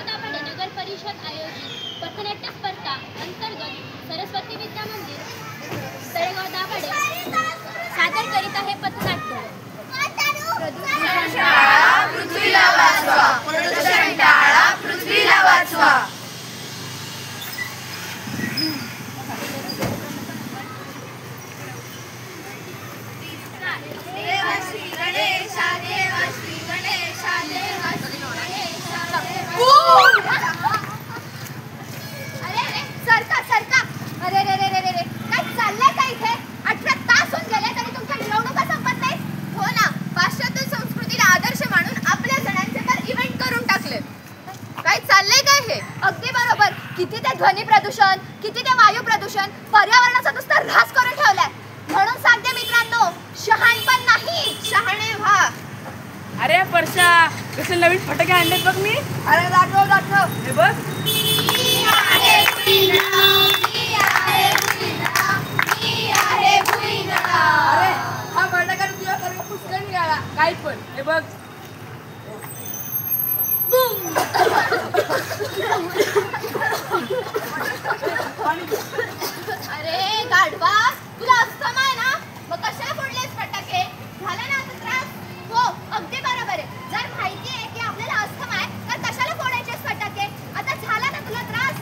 तळेगाव दाभाडे नगर परिषद आयोजित पथनाट्य स्पर्धा अंतर्गत सरस्वती विद्या मंदिर तळेगाव दाभाडे सादर करीत आहे पथनाट्य प्रदूषण टाळा पृथ्वीला वाचवा, प्रदूषण टाळा पृथ्वीला वाचवा. देव श्री गणेशा, देव श्री गणेशा, देव श्री गणेशा. अरे अरे सरका सरका. अरे रे रे रे रे काय चाललंय का इथे? 18 तास होऊन गेले तरी तुमच्या मिरवणुका संपत नाही. हो ना, पाश्चात्य संस्कृतीला आदर्श मानून आपल्या सणांचे तर इव्हेंट करून टाकले. काय चाललंय काय हे? अगदी बरोबर. किती ते ध्वनी प्रदूषण, किती ते वायू प्रदूषण, पर्यावरणाचा नुसता ऱ्हास करून ठेवलाय. म्हणून सांगते मित्रांनो, शहाणपण नाही, शहाणे व्हा. अरे परशा, कसे नवीन फटाके आणलेत बघ मी. अरे दाखव दाखव. हे बघ. अरे हा फटाका तुझ्यासारखा पुस्तक निघाला. काय पण हे बघ. अरे गाढवा, तुला अस्थमा आहे ना? मग कशाला फोडलेस फटाके? झाला ना आता त्रास? हो, अगदी बरोबर आहे. जर माहिती आहे की आपल्याला अस्थमा आहे तर कशाला फोडायचेस फटाके? आता झाला ना तुला त्रास?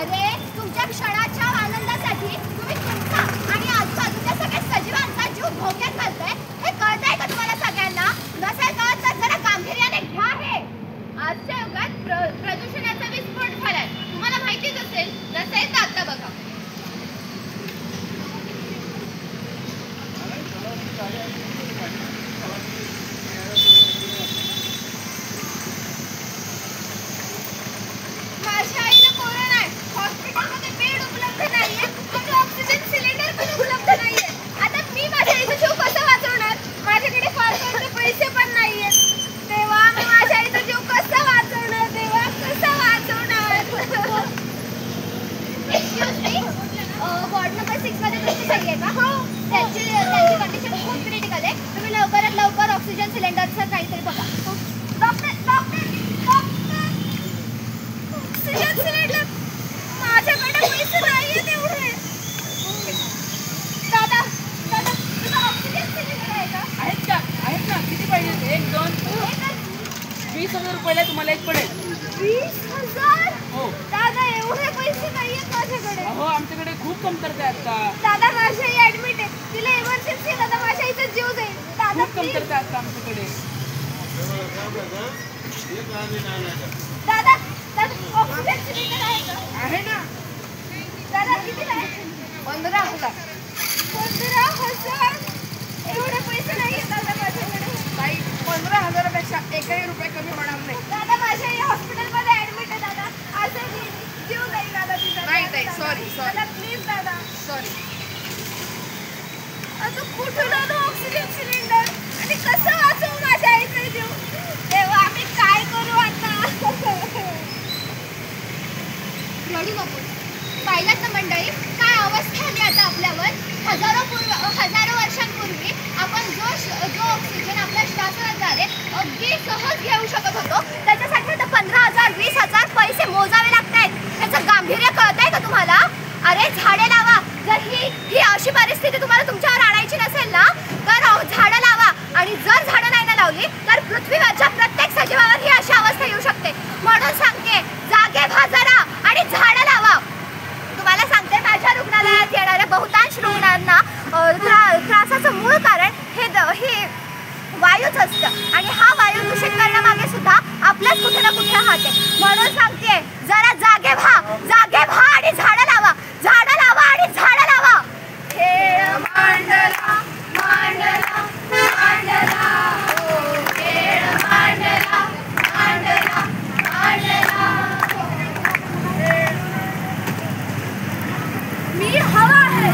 अरे तुमच्या क्षणाच्या आनंदासाठी तुम्ही तुमचा आणि आजूबाजूच्या सगळ्या सजीवांचा जीव धोक्यात घालताय. हे कळतंय का तुम्हाला सगळ्यांना? नसेल कळत तर जरा गांभीर्याने घ्या हे. आजच्या युगात प्रदूषणाचा विस्फोट झालाय. तुम्हाला माहितीच असेल. नसेल तर आता बघा. माझ्या आईला कोरोना आहे. हॉस्पिटलमध्ये बेड उपलब्ध नाहीये आणि ऑक्सिजन सिलेंडर पण उपलब्ध नाहीये. आता मी माझ्या आईचा जीव कसा वाचवणार? माझ्याकडे फार पैसे पण नाहीये. तेव्हा मी माझ्या आईचा जीव कसा वाचवणार? देवा कसा वाचवणार? एक्सक्यूज मी, वॉर्ड नंबर 6 मध्ये तुमची सही आहे का? हो. त्यांची कंडिशन खूप क्रिटिकल आहे. तुम्ही लवकरात लवकर ऑक्सिजन सिलेंडरचं काहीतरी बघा. Doctor doctor doctor, oxygen cylinder माझ्याकडे पैसे नाहीये तेवढे. दादा दादा, तुझा ऑक्सिजन सिलेंडर आहे का? आहेत का? आहेत ना. किती पाहिजे? 1 2 20,000 रुपयाला तुम्हाला एक पडेल. 20,000? हो. दादा एवढे पैसे नाहीयेत माझ्याकडे. हो, आमच्याकडे खूप कमतरता आहे आता. दादा माझी आई ऍडमिट आहे. तिला इमर्जन्सी आहे. दादा माझ्या आईचा जीव जाईल. दादा खूप कमतरता आहे आता आमच्याकडे. दादा दादा, ऑक्सिजन सिलेंडर आहे का? आहे ना. दादा किती आहे? 15,000. 15,000? एवढे पैसे नाहीये दादा माझ्याकडे. ताई, 15,000पेक्षा एकही रुपये कमी होणार नाही. दादा माझ्या आई हॉस्पिटलमध्ये ऍडमिट आहे. दादा असं जीव जाईल दादा तिचा. नाही ताई, सॉरी दादा प्लीज दादा. सॉरी. आता कुठून आणू ऑक्सिजन सिलेंडर आणि कसं वाचवू माझ्या आईचा जीव? तेव्हा आम्ही काय करू आता? रडू नको. पाहिलात ना मंडळी, काय अवस्था आली आता आपल्यावर. हजारो वर्षांपूर्वी आपण जो ऑक्सिजन आपल्या श्वासाद्वारे अगदी सहज घेऊ शकत होतो, त्याच्यासाठी आता 15,000 20,000 पैसे मोजावे लागतायत. त्याचं गांभीर्य कळतंय का तुम्हाला? अरे झाडे लावा. जर ही अशी परिस्थिती तुम्हाला तुमच्यावर आणायची नसेल ना, तर झाडं लावा. आणि जर झाडं नाही ना लावली तर पृथ्वीवरच्या प्रत्येक सजीवावर ही अशी अवस्था येऊ शकते. म्हणून सांगते, जागे व्हा जरा आणि झाडं लावा. तुम्हाला सांगते, माझ्या रुग्णालयात येणाऱ्या बहुतांश रुग्णांना त्रासाचं मूळ कारण हे वायूच असतं. आणि हा वायू दूषित करण्यामागे सुद्धा आपल्याच कुठे ना कुठे हात आहे. म्हणून सांगते, जरा जागे व्हा आणि झाडं लावा. झाडं लावा आणि झाडं लावा. खेळ मांडला मांडला मांडला, हो खेळ मांडला मांडला मांडला. मी हवा आहे.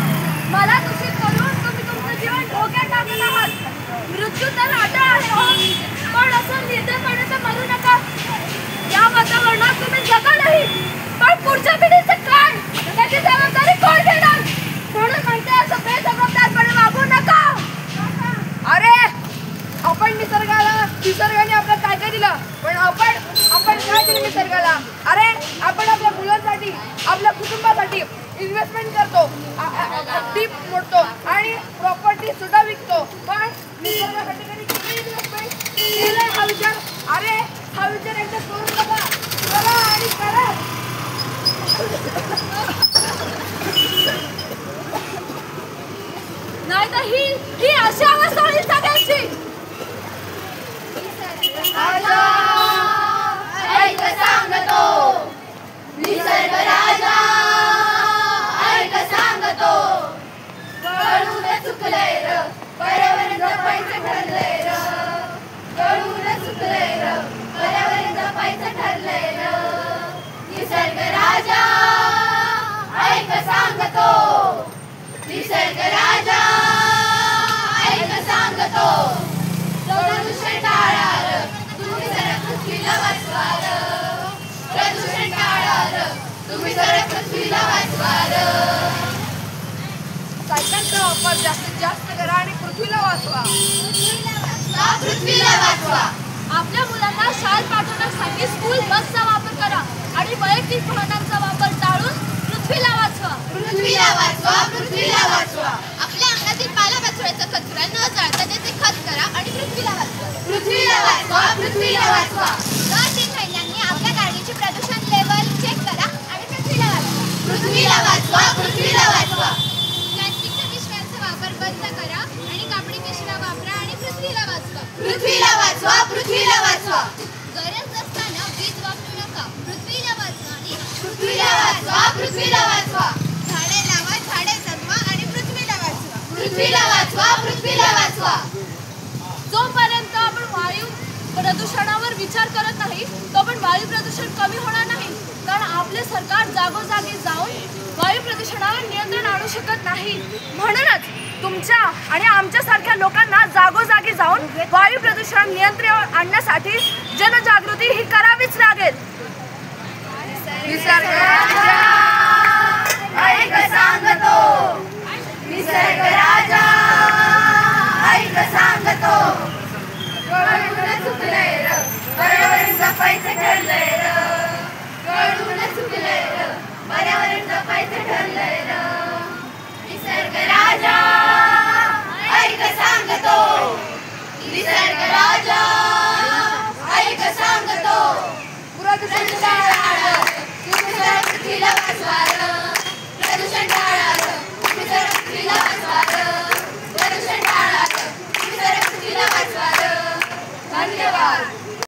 मला दूषित करून तुम्ही तुमचं जीवन धोक्यात टाकत आहात. मृत्यू तर आता आहे, पण असं निर्दयपणे तर मरू नका. या वातावरणात तुम्ही जगा नाही, पण पुढच्या पिढीचं काय, त्याची जबाबदारी कोण घेणार? म्हणून म्हणते, असं बेजबाबदारपणे वागू नका. अरे आपण निसर्गाने आपल्याला काय काय दिलं, पण आपण आपण काय दिले निसर्गाला? अरे आपण आपल्या मुलांसाठी, आपल्या कुटुंबासाठी इन्व्हेस्टमेंट करतो, अगदी मोडतो आणि प्रॉपर्टी सुद्धा विकतो. पण निसर्गासाठी कधी केली इन्व्हेस्टमेंट? केलंय हा विचार? अरे हा विचार एकदा करून बघा, करा आणि करा. नाही तर ही अशी अवस्था होईल सगळ्यांची. ऐक सांगतो निसर्ग राजा, ऐक सांगतो कळून चुकलंय र, पर्यावरण जपायचं ठरलंय र, कळून चुकलंय र, पर्यावरण जपायचं ठरलंय र. निसर्ग राजा ऐक सांगतो, निसर्ग राजा ऐक सांगतो प्रदूषण टाळा र, तुम्ही जरा पृथ्वीला वाचवा र, प्रदूषण टाळा र, तुम्ही जरा पृथ्वीला वाचवा र. सायकलचा वापर जास्तीत जास्त करा आणि पृथ्वीला वाचवा. पृथ्वीला वाचवा. आपल्या मुलांना शाळेत पाठवण्यासाठी स्कूल बसचा वापर करा आणि वैयक्तिक वाहनांचा वापर टाळून पृथ्वीला वाचवा. पृथ्वीला वाचवा, पृथ्वीला वाचवा. आपल्या अंगातील पालापाचोळ्याचा कचरा न जाळता त्याचे खत करा आणि पृथ्वीला वाचवा. पृथ्वीला वाचवा, पृथ्वीला वाचवा. 2-3 महिन्यांनी आपल्या गाडीची प्रदूषण लेवल चेक करा आणि पृथ्वीला वाचवा. पृथ्वीला वाचवा, पृथ्वीला वाचवा. प्लास्टिकच्या पिशव्यांचा वापर बंद करा आणि कापडी पिशव्या वापरा आणि पृथ्वीला वाचवा. पृथ्वीला वाचवा, पृथ्वीला वाचवा. गरज नसताना वीज वापरू नका, पृथ्वीला वाचवा आणि पृथ्वीला वाचवा, पृथ्वीला वाचवा. झाडे लावा, झाडे जगवा आणि पृथ्वीला वाचवा. पृथ्वीला वाचवा, पृथ्वीला वाचवा. जोपर्यंत आपण वायू प्रदूषणावर विचार करत नाही तोपर्यंत वायू प्रदूषण कमी होणार नाही. कारण आपले सरकार जागोजागी जाऊन वायू प्रदूषणावर नियंत्रण आणू शकत नाही. म्हणूनच तुमच्या आणि आमच्यासारख्या लोकांना जागोजागी जाऊन वायू प्रदूषण नियंत्रणावर आणण्यासाठी जनजागृती ही करावीच लागेल. निसर्ग राजा ऐक सांगतो, निसर्ग राजा ऐक सांगतो